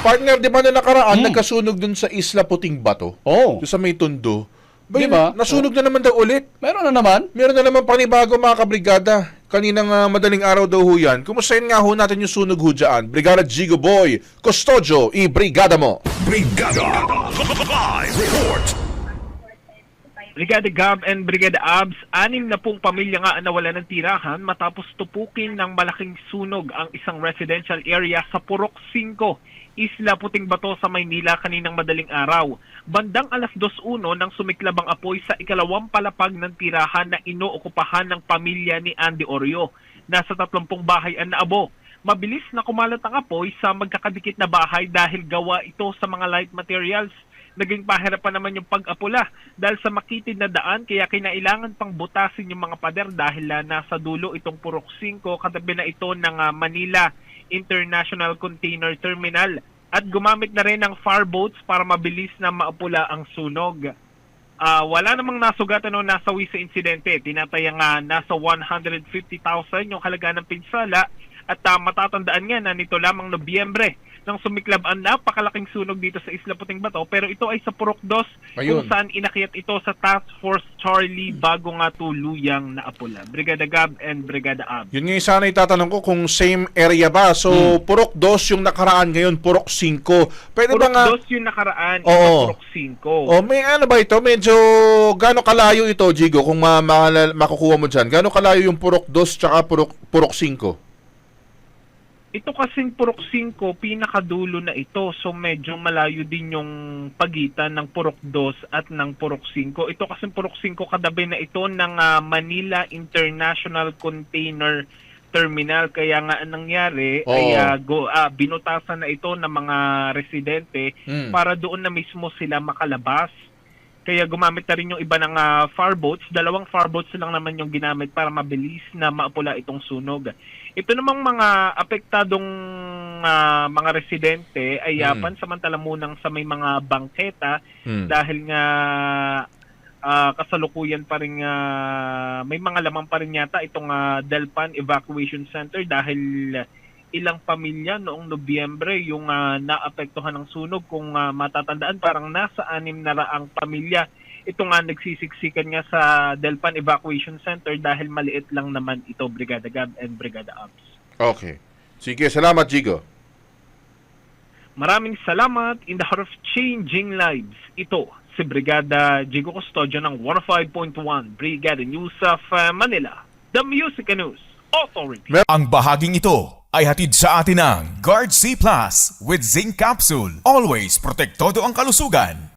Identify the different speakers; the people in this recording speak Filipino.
Speaker 1: Partner, di ba na nakaraan, nagkasunog dun sa Isla Puting Bato?
Speaker 2: Oh.
Speaker 1: Doon sa may Tondo.
Speaker 2: Di ba?
Speaker 1: Nasunog na naman daw ulit.
Speaker 2: Meron na naman.
Speaker 1: Meron na naman panibago mga kabrigada. Kaninang madaling araw daw ho yan. Kumustahin nga ho natin yung sunog ho dyan. Brigada Jigo Boy, Custodio, i-brigada mo.
Speaker 3: Brigada Live Report.
Speaker 4: Brigada Gab and Brigada Abs, 60 pamilya nga ang nawala ng tirahan matapos tupukin ng malaking sunog ang isang residential area sa Purok 5, Isla Puting Bato sa Maynila kaninang madaling araw. Bandang 2:01 nang sumiklab ang apoy sa ikalawang palapag ng tirahan na inookupahan ng pamilya ni Andy Oreo. Nasa 30 bahay ang naabo. Mabilis na kumalat ang apoy sa magkakadikit na bahay dahil gawa ito sa mga light materials. Naging pahirapan naman yung pag-apula dahil sa makitid na daan kaya kinailangan pang butasin yung mga pader dahil nasa dulo itong Purok 5 katabi na ito ng Manila International Container Terminal at gumamit na rin ng fireboats para mabilis na maapula ang sunog. Wala namang nasugatan o nasawi sa insidente. Tinatayang nasa 150,000 yung halaga ng pinsala at matatandaan nga na nito lamang Nobyembre nang sumiklab ang napakalaking sunog dito sa Isla Puting Bato pero ito ay sa Purok 2 kung saan inakyat ito sa Task Force Charlie bago nga tuluyang naapula. Brigada Gab and Brigada Ab.
Speaker 1: Yun nga sana itatanong ko kung same area ba. So, Purok 2 yung nakaraan ngayon, Purok 5. Pwede ba
Speaker 4: Purok
Speaker 1: nga...
Speaker 4: 2 yung nakaraan,
Speaker 1: Oo.
Speaker 4: ito Purok 5.
Speaker 1: Oh, may ano ba ito? Medyo gaano kalayo ito, Jigo, kung makukuha mo dyan? Gaano kalayo yung Purok 2 tsaka Purok 5?
Speaker 4: Ito kasing Purok 5, pinakadulo na ito. So medyo malayo din yung pagitan ng Purok 2 at ng Purok 5. Ito kasing Purok 5 kadabi na ito ng Manila International Container Terminal. Kaya nga ang nangyari ay binutasan na ito ng mga residente para doon na mismo sila makalabas. Kaya gumamit na rin yung iba ng fireboats. 2 fireboats lang naman yung ginamit para mabilis na maapula itong sunog. Ito namang mga apektadong mga residente ay pansamantala munang sa may mga bangketa dahil nga kasalukuyan pa rin may mga lamang pa rin yata itong Delpan Evacuation Center dahil ilang pamilya noong Nobyembre yung naapektuhan ng sunog. Kung matatandaan parang nasa 600 pamilya ito nga nagsisiksikan nga sa Delpan Evacuation Center dahil maliit lang naman ito, Brigada Gab and Brigada Abs.
Speaker 1: Okay. Sige, salamat, Jigo.
Speaker 4: Maraming salamat in the heart of changing lives. Ito si Brigada Jigo Custodio ng 105.1 Brigada News of Manila, the Music News Authority.
Speaker 3: Ang bahaging ito ay hatid sa atin ng Guard C Plus with Zinc Capsule. Always protektado ang kalusugan.